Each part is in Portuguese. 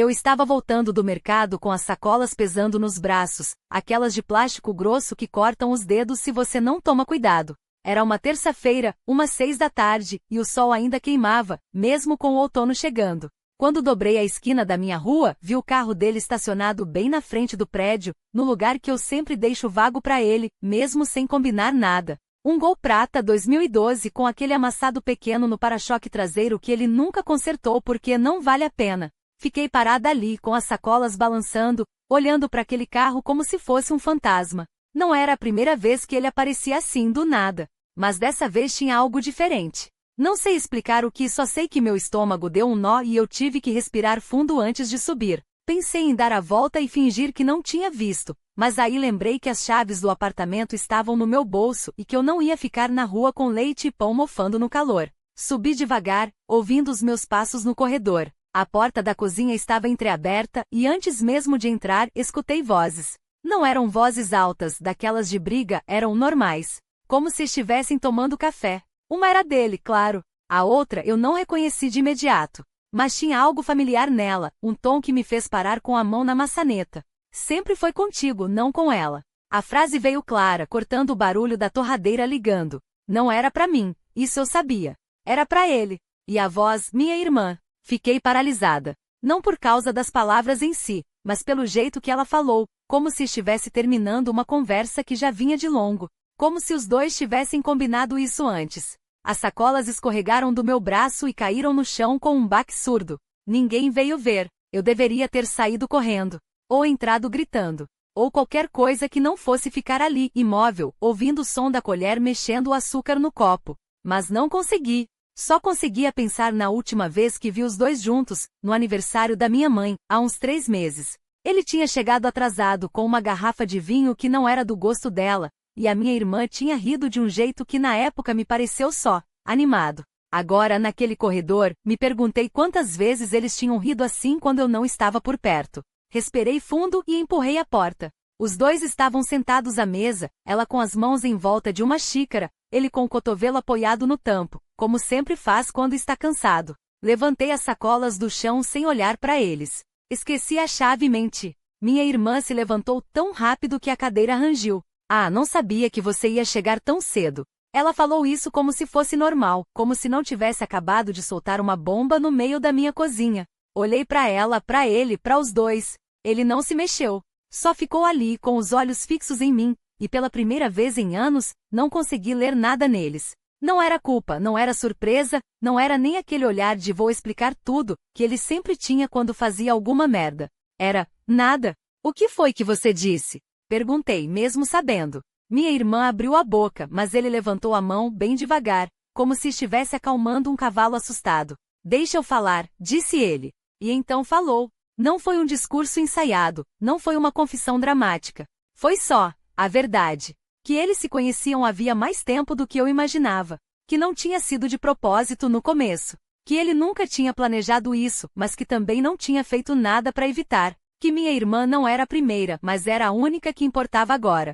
Eu estava voltando do mercado com as sacolas pesando nos braços, aquelas de plástico grosso que cortam os dedos se você não toma cuidado. Era uma terça-feira, umas 6 da tarde, e o sol ainda queimava, mesmo com o outono chegando. Quando dobrei a esquina da minha rua, vi o carro dele estacionado bem na frente do prédio, no lugar que eu sempre deixo vago para ele, mesmo sem combinar nada. Um Gol prata 2012 com aquele amassado pequeno no para-choque traseiro que ele nunca consertou porque não vale a pena. Fiquei parada ali com as sacolas balançando, olhando para aquele carro como se fosse um fantasma. Não era a primeira vez que ele aparecia assim do nada, mas dessa vez tinha algo diferente. Não sei explicar o que, só sei que meu estômago deu um nó e eu tive que respirar fundo antes de subir. Pensei em dar a volta e fingir que não tinha visto, mas aí lembrei que as chaves do apartamento estavam no meu bolso e que eu não ia ficar na rua com leite e pão mofando no calor. Subi devagar, ouvindo os meus passos no corredor. A porta da cozinha estava entreaberta e antes mesmo de entrar, escutei vozes. Não eram vozes altas, daquelas de briga, eram normais, como se estivessem tomando café. Uma era dele, claro. A outra eu não reconheci de imediato. Mas tinha algo familiar nela, um tom que me fez parar com a mão na maçaneta. Sempre foi contigo, não com ela. A frase veio clara, cortando o barulho da torradeira ligando. Não era pra mim, isso eu sabia. Era pra ele. E a voz, minha irmã. Fiquei paralisada. Não por causa das palavras em si, mas pelo jeito que ela falou, como se estivesse terminando uma conversa que já vinha de longo. Como se os dois tivessem combinado isso antes. As sacolas escorregaram do meu braço e caíram no chão com um baque surdo. Ninguém veio ver. Eu deveria ter saído correndo. Ou entrado gritando. Ou qualquer coisa que não fosse ficar ali, imóvel, ouvindo o som da colher mexendo o açúcar no copo. Mas não consegui. Só conseguia pensar na última vez que vi os dois juntos, no aniversário da minha mãe, há uns 3 meses. Ele tinha chegado atrasado com uma garrafa de vinho que não era do gosto dela, e a minha irmã tinha rido de um jeito que na época me pareceu só animado. Agora, naquele corredor, me perguntei quantas vezes eles tinham rido assim quando eu não estava por perto. Respirei fundo e empurrei a porta. Os dois estavam sentados à mesa, ela com as mãos em volta de uma xícara, ele com o cotovelo apoiado no tampo, como sempre faz quando está cansado. Levantei as sacolas do chão sem olhar para eles. Esqueci a chave e menti. Minha irmã se levantou tão rápido que a cadeira rangiu. Ah, não sabia que você ia chegar tão cedo. Ela falou isso como se fosse normal, como se não tivesse acabado de soltar uma bomba no meio da minha cozinha. Olhei para ela, para ele, para os dois. Ele não se mexeu. Só ficou ali com os olhos fixos em mim, e pela primeira vez em anos, não consegui ler nada neles. Não era culpa, não era surpresa, não era nem aquele olhar de vou explicar tudo, que ele sempre tinha quando fazia alguma merda. Era, nada. O que foi que você disse? Perguntei, mesmo sabendo. Minha irmã abriu a boca, mas ele levantou a mão bem devagar, como se estivesse acalmando um cavalo assustado. Deixa eu falar, disse ele. E então falou. Não foi um discurso ensaiado, não foi uma confissão dramática. Foi só a verdade. Que eles se conheciam havia mais tempo do que eu imaginava. Que não tinha sido de propósito no começo. Que ele nunca tinha planejado isso, mas que também não tinha feito nada para evitar. Que minha irmã não era a primeira, mas era a única que importava agora.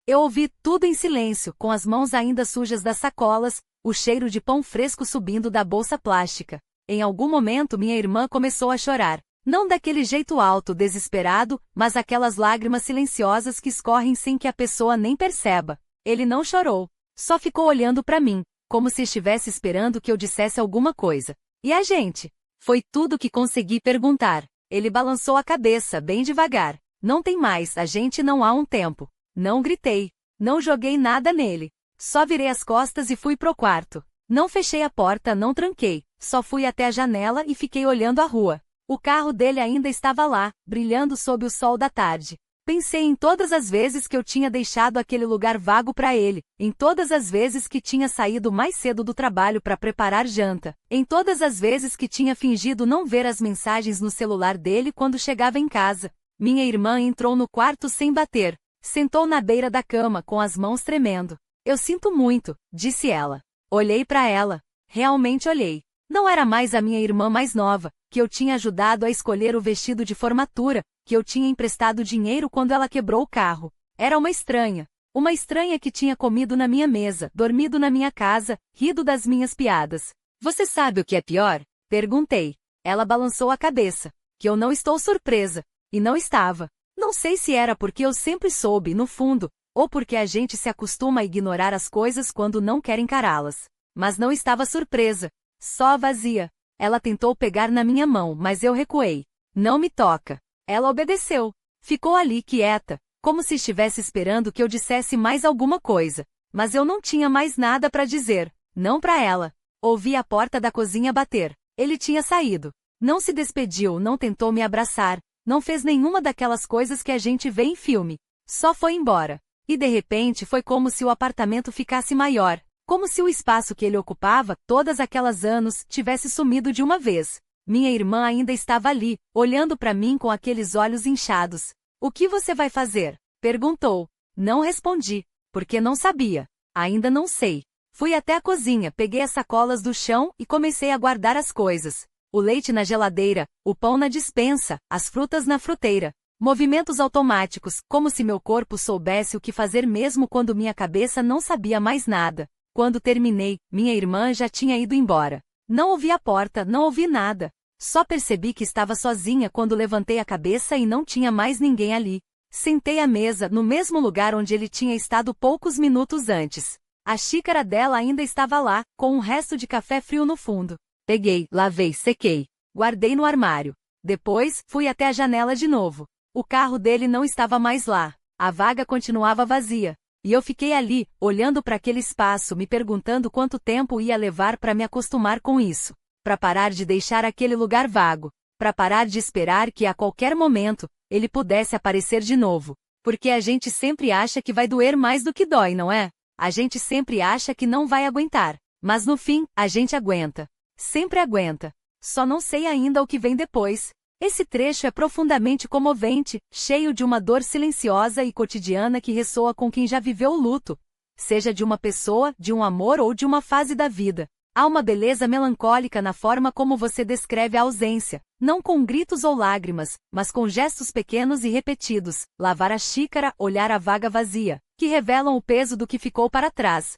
Eu ouvi tudo em silêncio, com as mãos ainda sujas das sacolas, o cheiro de pão fresco subindo da bolsa plástica. Em algum momento minha irmã começou a chorar. Não daquele jeito alto, desesperado, mas aquelas lágrimas silenciosas que escorrem sem que a pessoa nem perceba. Ele não chorou. Só ficou olhando para mim, como se estivesse esperando que eu dissesse alguma coisa. E a gente? Foi tudo que consegui perguntar. Ele balançou a cabeça, bem devagar. Não tem mais, a gente não há um tempo. Não gritei. Não joguei nada nele. Só virei as costas e fui pro quarto. Não fechei a porta, não tranquei. Só fui até a janela e fiquei olhando a rua. O carro dele ainda estava lá, brilhando sob o sol da tarde. Pensei em todas as vezes que eu tinha deixado aquele lugar vago para ele, em todas as vezes que tinha saído mais cedo do trabalho para preparar janta, em todas as vezes que tinha fingido não ver as mensagens no celular dele quando chegava em casa. Minha irmã entrou no quarto sem bater. Sentou na beira da cama com as mãos tremendo. Eu sinto muito, disse ela. Olhei para ela. Realmente olhei. Não era mais a minha irmã mais nova, que eu tinha ajudado a escolher o vestido de formatura, que eu tinha emprestado dinheiro quando ela quebrou o carro. Era uma estranha. Uma estranha que tinha comido na minha mesa, dormido na minha casa, rido das minhas piadas. Você sabe o que é pior? Perguntei. Ela balançou a cabeça. que eu não estou surpresa. E não estava. Não sei se era porque eu sempre soube, no fundo, ou porque a gente se acostuma a ignorar as coisas quando não quer encará-las. Mas não estava surpresa. Só vazia. Ela tentou pegar na minha mão, mas eu recuei. Não me toca. Ela obedeceu. Ficou ali quieta, como se estivesse esperando que eu dissesse mais alguma coisa. Mas eu não tinha mais nada para dizer. Não para ela. Ouvi a porta da cozinha bater. Ele tinha saído. Não se despediu, não tentou me abraçar. Não fez nenhuma daquelas coisas que a gente vê em filme. Só foi embora. E de repente foi como se o apartamento ficasse maior. Como se o espaço que ele ocupava, todas aquelas anos, tivesse sumido de uma vez. Minha irmã ainda estava ali, olhando para mim com aqueles olhos inchados. O que você vai fazer? Perguntou. Não respondi, porque não sabia. Ainda não sei. Fui até a cozinha, peguei as sacolas do chão e comecei a guardar as coisas. O leite na geladeira, o pão na despensa, as frutas na fruteira. Movimentos automáticos, como se meu corpo soubesse o que fazer mesmo quando minha cabeça não sabia mais nada. Quando terminei, minha irmã já tinha ido embora. Não ouvi a porta, não ouvi nada. Só percebi que estava sozinha quando levantei a cabeça e não tinha mais ninguém ali. Sentei à mesa, no mesmo lugar onde ele tinha estado poucos minutos antes. A xícara dela ainda estava lá, com um resto de café frio no fundo. Peguei, lavei, sequei. Guardei no armário. Depois, fui até a janela de novo. O carro dele não estava mais lá. A vaga continuava vazia. E eu fiquei ali, olhando para aquele espaço, me perguntando quanto tempo ia levar para me acostumar com isso. Para parar de deixar aquele lugar vago. Para parar de esperar que a qualquer momento, ele pudesse aparecer de novo. Porque a gente sempre acha que vai doer mais do que dói, não é? A gente sempre acha que não vai aguentar. Mas no fim, a gente aguenta. Sempre aguenta. Só não sei ainda o que vem depois. Esse trecho é profundamente comovente, cheio de uma dor silenciosa e cotidiana que ressoa com quem já viveu o luto. Seja de uma pessoa, de um amor ou de uma fase da vida. Há uma beleza melancólica na forma como você descreve a ausência, não com gritos ou lágrimas, mas com gestos pequenos e repetidos, lavar a xícara, olhar a vaga vazia, que revelam o peso do que ficou para trás.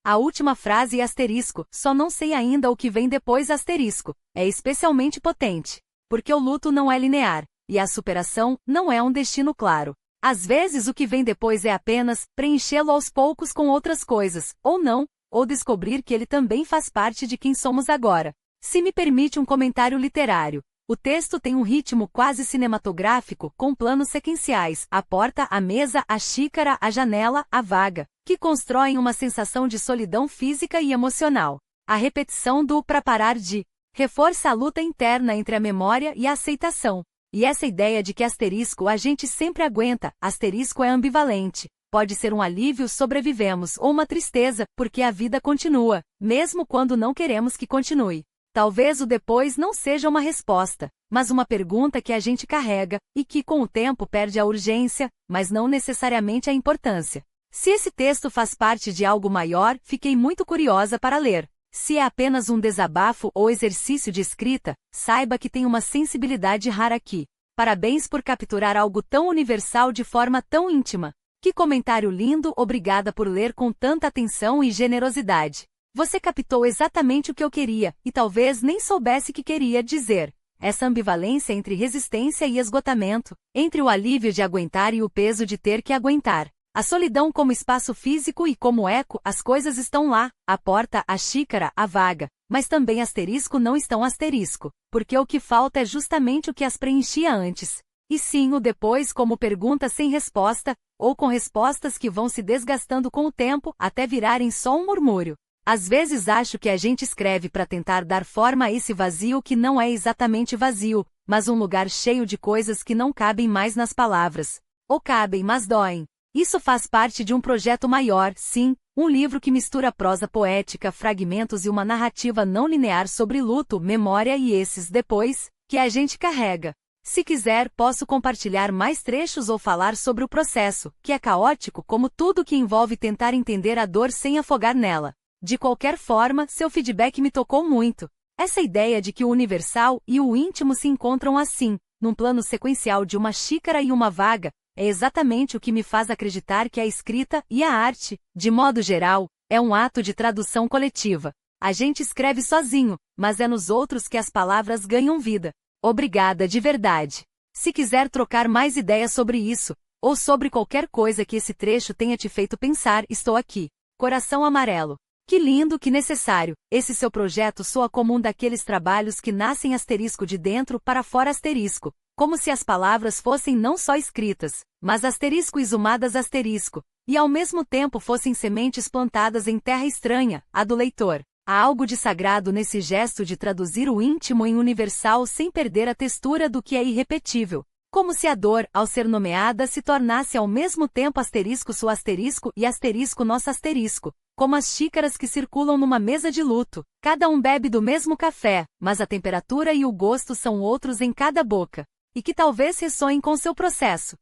A última frase e asterisco, só não sei ainda o que vem depois asterisco, é especialmente potente. Porque o luto não é linear, e a superação não é um destino claro. Às vezes o que vem depois é apenas preenchê-lo aos poucos com outras coisas, ou não, ou descobrir que ele também faz parte de quem somos agora. Se me permite um comentário literário, o texto tem um ritmo quase cinematográfico, com planos sequenciais, a porta, a mesa, a xícara, a janela, a vaga, que constroem uma sensação de solidão física e emocional. A repetição do "pra parar de" reforça a luta interna entre a memória e a aceitação. E essa ideia de que asterisco a gente sempre aguenta, asterisco é ambivalente. Pode ser um alívio, sobrevivemos, ou uma tristeza, porque a vida continua, mesmo quando não queremos que continue. Talvez o depois não seja uma resposta, mas uma pergunta que a gente carrega, e que com o tempo perde a urgência, mas não necessariamente a importância. Se esse texto faz parte de algo maior, fiquei muito curiosa para ler. Se é apenas um desabafo ou exercício de escrita, saiba que tem uma sensibilidade rara aqui. Parabéns por capturar algo tão universal de forma tão íntima. Que comentário lindo, obrigada por ler com tanta atenção e generosidade. Você captou exatamente o que eu queria, e talvez nem soubesse que queria dizer. Essa ambivalência entre resistência e esgotamento, entre o alívio de aguentar e o peso de ter que aguentar. A solidão como espaço físico e como eco, as coisas estão lá, a porta, a xícara, a vaga, mas também asterisco não estão asterisco, porque o que falta é justamente o que as preenchia antes. E sim o depois como pergunta sem resposta, ou com respostas que vão se desgastando com o tempo até virarem só um murmúrio. Às vezes acho que a gente escreve para tentar dar forma a esse vazio que não é exatamente vazio, mas um lugar cheio de coisas que não cabem mais nas palavras. Ou cabem, mas doem. Isso faz parte de um projeto maior, sim, um livro que mistura prosa poética, fragmentos e uma narrativa não linear sobre luto, memória e esses depois, que a gente carrega. Se quiser, posso compartilhar mais trechos ou falar sobre o processo, que é caótico como tudo que envolve tentar entender a dor sem afogar nela. De qualquer forma, seu feedback me tocou muito. Essa ideia de que o universal e o íntimo se encontram assim, num plano sequencial de uma xícara e uma vaga, é exatamente o que me faz acreditar que a escrita e a arte, de modo geral, é um ato de tradução coletiva. A gente escreve sozinho, mas é nos outros que as palavras ganham vida. Obrigada de verdade. Se quiser trocar mais ideias sobre isso, ou sobre qualquer coisa que esse trecho tenha te feito pensar, estou aqui. Coração amarelo. Que lindo, que necessário. Esse seu projeto soa como um daqueles trabalhos que nascem asterisco de dentro para fora asterisco, como se as palavras fossem não só escritas, mas asterisco exumadas asterisco, e ao mesmo tempo fossem sementes plantadas em terra estranha, a do leitor. Há algo de sagrado nesse gesto de traduzir o íntimo em universal sem perder a textura do que é irrepetível. Como se a dor, ao ser nomeada, se tornasse ao mesmo tempo asterisco sua asterisco e asterisco nossa asterisco, como as xícaras que circulam numa mesa de luto. Cada um bebe do mesmo café, mas a temperatura e o gosto são outros em cada boca. E que talvez ressoem com seu processo.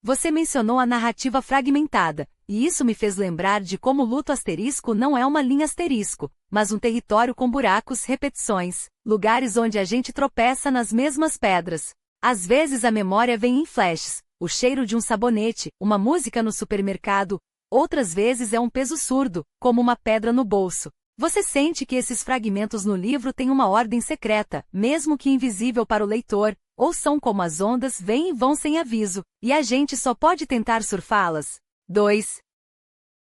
Você mencionou a narrativa fragmentada, e isso me fez lembrar de como o luto asterisco não é uma linha asterisco, mas um território com buracos, repetições, lugares onde a gente tropeça nas mesmas pedras. Às vezes a memória vem em flashes, o cheiro de um sabonete, uma música no supermercado, outras vezes é um peso surdo, como uma pedra no bolso. Você sente que esses fragmentos no livro têm uma ordem secreta, mesmo que invisível para o leitor, ou são como as ondas, vêm e vão sem aviso, e a gente só pode tentar surfá-las. 2.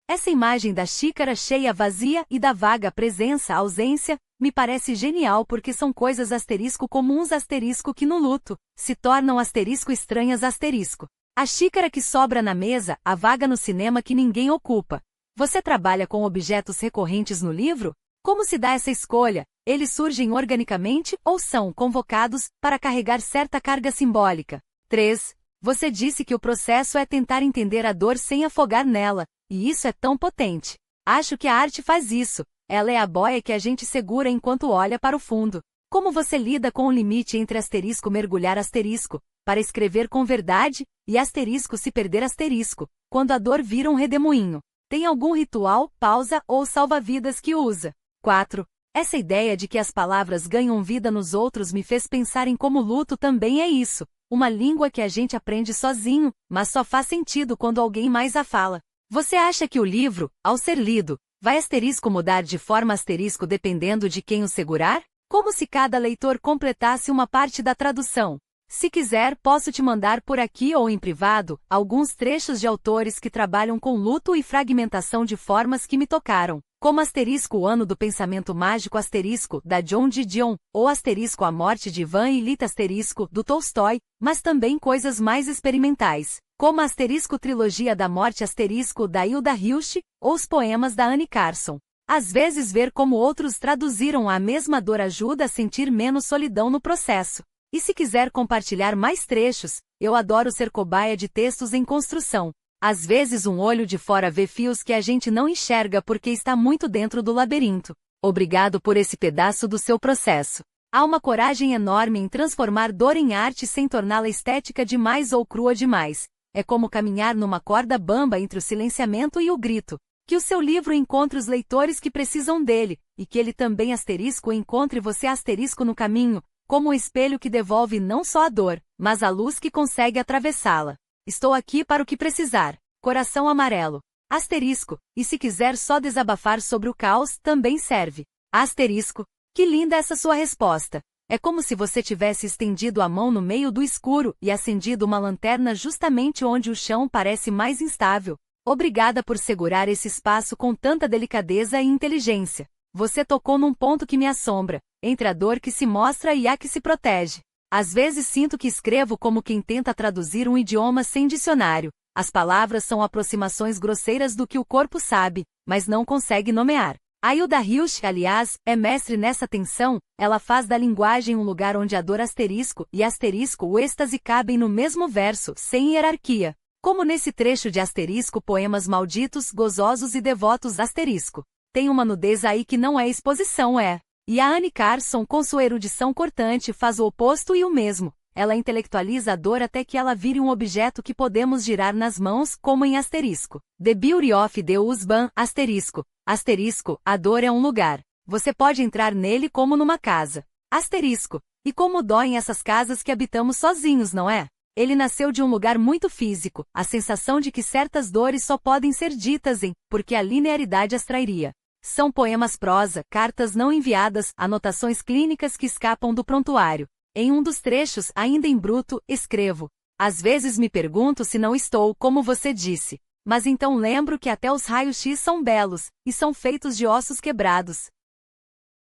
Essa imagem da xícara cheia vazia e da vaga presença ausência, me parece genial porque são coisas asterisco comuns asterisco que no luto, se tornam asterisco estranhas asterisco. A xícara que sobra na mesa, a vaga no cinema que ninguém ocupa. Você trabalha com objetos recorrentes no livro? Como se dá essa escolha? Eles surgem organicamente ou são convocados para carregar certa carga simbólica? 3. Você disse que o processo é tentar entender a dor sem afogar nela, e isso é tão potente. Acho que a arte faz isso. Ela é a boia que a gente segura enquanto olha para o fundo. Como você lida com o limite entre asterisco mergulhar asterisco, para escrever com verdade, e asterisco se perder asterisco, quando a dor vira um redemoinho? Tem algum ritual, pausa ou salva-vidas que usa? 4. Essa ideia de que as palavras ganham vida nos outros me fez pensar em como o luto também é isso. Uma língua que a gente aprende sozinho, mas só faz sentido quando alguém mais a fala. Você acha que o livro, ao ser lido, vai asterisco mudar de forma asterisco dependendo de quem o segurar? Como se cada leitor completasse uma parte da tradução. Se quiser, posso te mandar por aqui ou em privado, alguns trechos de autores que trabalham com luto e fragmentação de formas que me tocaram, como asterisco O Ano do Pensamento Mágico asterisco, da John de Dion, ou asterisco A Morte de Ivan Illich asterisco, do Tolstói, mas também coisas mais experimentais, como a asterisco Trilogia da Morte asterisco, da Hilda Hilst, ou os poemas da Anne Carson. Às vezes ver como outros traduziram a mesma dor ajuda a sentir menos solidão no processo. E se quiser compartilhar mais trechos, eu adoro ser cobaia de textos em construção. Às vezes um olho de fora vê fios que a gente não enxerga porque está muito dentro do labirinto. Obrigado por esse pedaço do seu processo. Há uma coragem enorme em transformar dor em arte sem torná-la estética demais ou crua demais. É como caminhar numa corda bamba entre o silenciamento e o grito. Que o seu livro encontre os leitores que precisam dele, e que ele também asterisco encontre você asterisco no caminho, como um espelho que devolve não só a dor, mas a luz que consegue atravessá-la. Estou aqui para o que precisar. Coração amarelo. Asterisco, e se quiser só desabafar sobre o caos, também serve. Asterisco. Que linda essa sua resposta. É como se você tivesse estendido a mão no meio do escuro e acendido uma lanterna justamente onde o chão parece mais instável. Obrigada por segurar esse espaço com tanta delicadeza e inteligência. Você tocou num ponto que me assombra, entre a dor que se mostra e a que se protege. Às vezes sinto que escrevo como quem tenta traduzir um idioma sem dicionário. As palavras são aproximações grosseiras do que o corpo sabe, mas não consegue nomear. A Hilda Hilst, aliás, é mestre nessa tensão, ela faz da linguagem um lugar onde a dor asterisco e asterisco o êxtase cabem no mesmo verso, sem hierarquia. Como nesse trecho de asterisco poemas malditos, gozosos e devotos asterisco. Tem uma nudez aí que não é exposição, é. E a Anne Carson, com sua erudição cortante, faz o oposto e o mesmo. Ela intelectualiza a dor até que ela vire um objeto que podemos girar nas mãos, como em asterisco. The Beauty of the Husband, asterisco. Asterisco, a dor é um lugar. Você pode entrar nele como numa casa. Asterisco. E como doem essas casas que habitamos sozinhos, não é? Ele nasceu de um lugar muito físico, a sensação de que certas dores só podem ser ditas em, porque a linearidade as trairia. São poemas prosa, cartas não enviadas, anotações clínicas que escapam do prontuário. Em um dos trechos, ainda em bruto, escrevo: às vezes me pergunto se não estou, como você disse. Mas então lembro que até os raios-x são belos, e são feitos de ossos quebrados.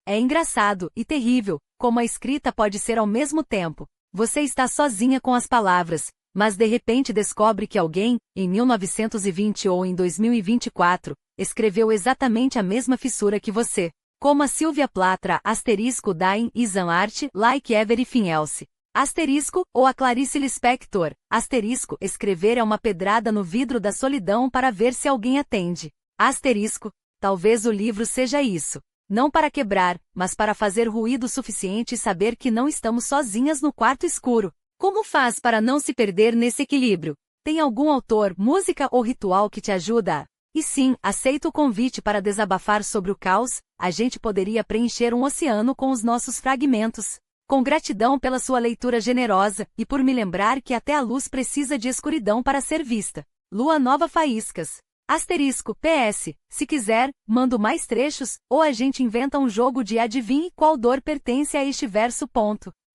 É engraçado, e terrível, como a escrita pode ser ao mesmo tempo. Você está sozinha com as palavras, mas de repente descobre que alguém, em 1920 ou em 2024, escreveu exatamente a mesma fissura que você. Como a Sylvia Plath, asterisco Dying is an art, like everything else. Asterisco, ou a Clarice Lispector, asterisco, escrever é uma pedrada no vidro da solidão para ver se alguém atende. Asterisco, talvez o livro seja isso. Não para quebrar, mas para fazer ruído suficiente e saber que não estamos sozinhas no quarto escuro. Como faz para não se perder nesse equilíbrio? Tem algum autor, música ou ritual que te ajuda? E sim, aceito o convite para desabafar sobre o caos. A gente poderia preencher um oceano com os nossos fragmentos. Com gratidão pela sua leitura generosa, e por me lembrar que até a luz precisa de escuridão para ser vista. Lua Nova Faíscas. Asterisco, PS, se quiser, mando mais trechos, ou a gente inventa um jogo de adivinhe qual dor pertence a este verso.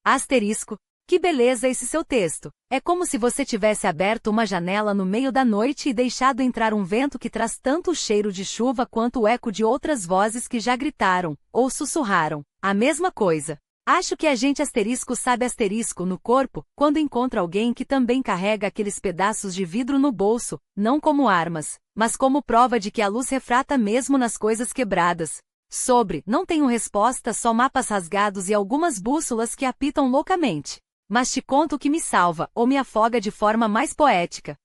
Asterisco. Que beleza esse seu texto. É como se você tivesse aberto uma janela no meio da noite e deixado entrar um vento que traz tanto o cheiro de chuva quanto o eco de outras vozes que já gritaram, ou sussurraram, a mesma coisa. Acho que a gente asterisco sabe asterisco no corpo, quando encontra alguém que também carrega aqueles pedaços de vidro no bolso, não como armas, mas como prova de que a luz refrata mesmo nas coisas quebradas. Não tenho resposta, só mapas rasgados e algumas bússolas que apitam loucamente. Mas te conto o que me salva, ou me afoga de forma mais poética.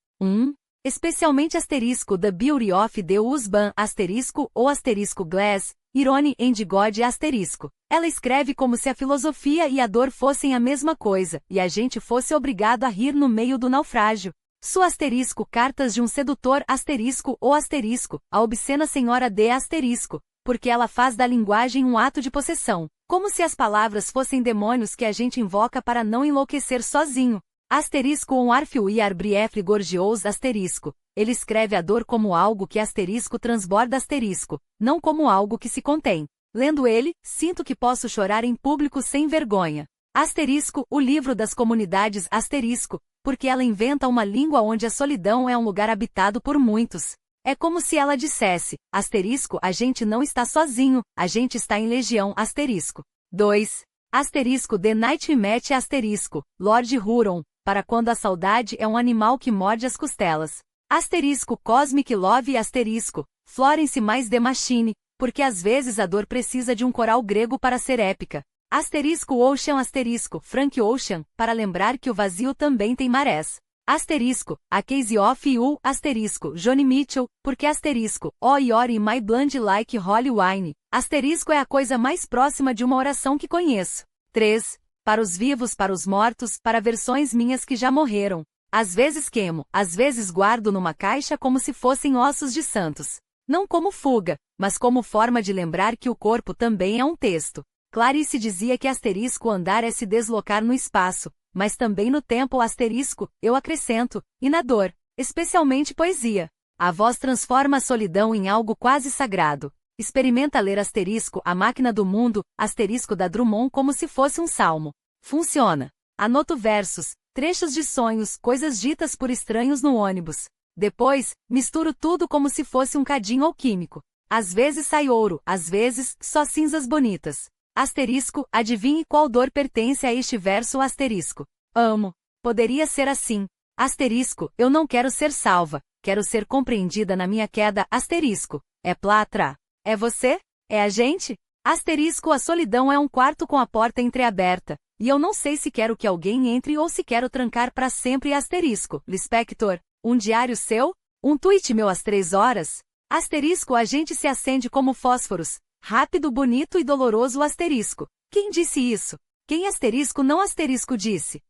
Especialmente asterisco The Beauty of the Husband asterisco ou asterisco Glass, Irony and God asterisco. Ela escreve como se a filosofia e a dor fossem a mesma coisa, e a gente fosse obrigado a rir no meio do naufrágio. Sua asterisco Cartas de um Sedutor asterisco ou asterisco, a obscena senhora de asterisco, porque ela faz da linguagem um ato de possessão, como se as palavras fossem demônios que a gente invoca para não enlouquecer sozinho. Asterisco um Arfio e Arbriefre Gorgios asterisco. Ele escreve a dor como algo que asterisco transborda asterisco, não como algo que se contém. Lendo ele, sinto que posso chorar em público sem vergonha. Asterisco, o livro das comunidades asterisco, porque ela inventa uma língua onde a solidão é um lugar habitado por muitos. É como se ela dissesse, asterisco, a gente não está sozinho, a gente está em legião asterisco. 2. Asterisco The Night We Met asterisco, Lord Huron, para quando a saudade é um animal que morde as costelas. Asterisco Cosmic Love asterisco, Florence mais The Machine, porque às vezes a dor precisa de um coral grego para ser épica. Asterisco Ocean asterisco, Frank Ocean, para lembrar que o vazio também tem marés. Asterisco, A Case of You asterisco, Joni Mitchell, porque asterisco, Oh You're in My Blood Like Holy Wine. Asterisco é a coisa mais próxima de uma oração que conheço. 3. Para os vivos, para os mortos, para versões minhas que já morreram. Às vezes queimo, às vezes guardo numa caixa como se fossem ossos de santos. Não como fuga, mas como forma de lembrar que o corpo também é um texto. Clarice dizia que asterisco andar é se deslocar no espaço, mas também no tempo asterisco, eu acrescento, e na dor, especialmente poesia. A voz transforma a solidão em algo quase sagrado. Experimenta ler asterisco A Máquina do Mundo, asterisco da Drummond como se fosse um salmo. Funciona. Anoto versos, trechos de sonhos, coisas ditas por estranhos no ônibus. Depois, misturo tudo como se fosse um cadinho alquímico. Às vezes sai ouro, às vezes, só cinzas bonitas. Asterisco, adivinhe qual dor pertence a este verso asterisco. Amo. Poderia ser assim. Asterisco, eu não quero ser salva, quero ser compreendida na minha queda asterisco. É Platra. É você? É a gente? Asterisco, a solidão é um quarto com a porta entreaberta, e eu não sei se quero que alguém entre ou se quero trancar para sempre asterisco. Lispector. Um diário seu? Um tweet meu às 3 horas? Asterisco, a gente se acende como fósforos. Rápido, bonito e doloroso asterisco. Quem disse isso? Quem asterisco não asterisco disse?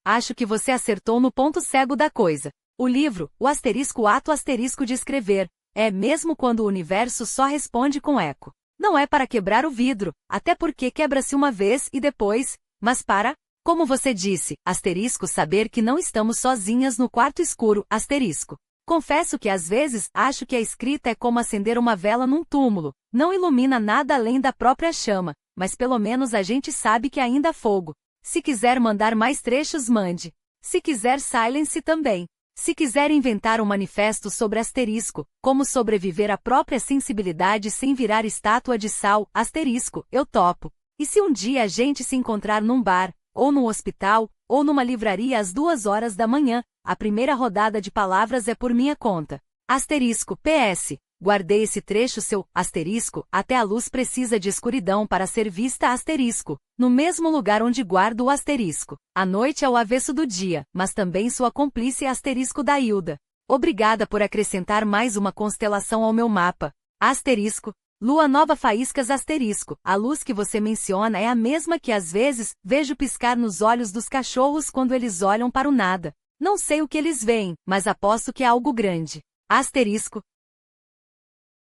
Acho que você acertou no ponto cego da coisa. O livro, o asterisco ato asterisco de escrever, é mesmo quando o universo só responde com eco. Não é para quebrar o vidro, até porque quebra-se uma vez e depois, mas para, como você disse, asterisco saber que não estamos sozinhas no quarto escuro, asterisco. Confesso que às vezes acho que a escrita é como acender uma vela num túmulo, não ilumina nada além da própria chama, mas pelo menos a gente sabe que ainda há fogo. Se quiser mandar mais trechos, mande. Se quiser silence também. Se quiser inventar um manifesto sobre asterisco, como sobreviver à própria sensibilidade sem virar estátua de sal, asterisco, eu topo. E se um dia a gente se encontrar num bar, ou num hospital, ou numa livraria às 2 horas da manhã, a primeira rodada de palavras é por minha conta. Asterisco, PS. Guardei esse trecho seu, asterisco, até a luz precisa de escuridão para ser vista, asterisco, no mesmo lugar onde guardo o asterisco. A noite é o avesso do dia, mas também sua cúmplice, asterisco da Hilda. Obrigada por acrescentar mais uma constelação ao meu mapa. Asterisco, lua nova faíscas, asterisco, a luz que você menciona é a mesma que às vezes vejo piscar nos olhos dos cachorros quando eles olham para o nada. Não sei o que eles veem, mas aposto que é algo grande. Asterisco,